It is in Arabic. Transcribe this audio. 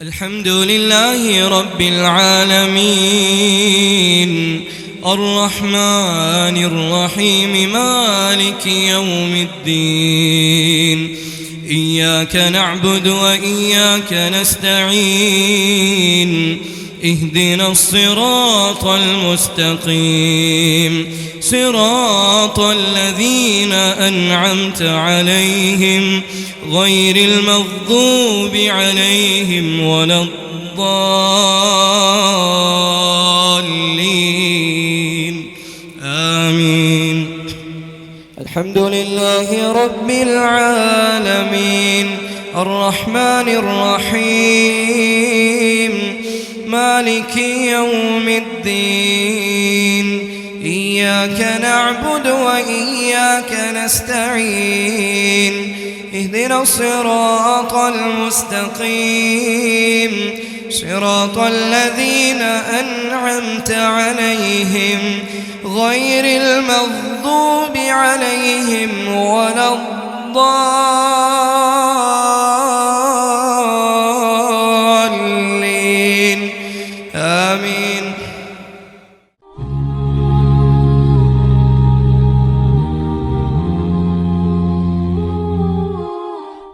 الحمد لله رب العالمين الرحمن الرحيم مالك يوم الدين إياك نعبد وإياك نستعين اهدنا الصراط المستقيم صراط الذين أنعمت عليهم غير المغضوب عليهم ولا الضالين آمين. الحمد لله رب العالمين الرحمن الرحيم مالك يوم الدين إياك نعبد وإياك نستعين اهدنا الصراط المستقيم صراط الذين أنعمت عليهم غير المغضوب عليهم ولا الضالين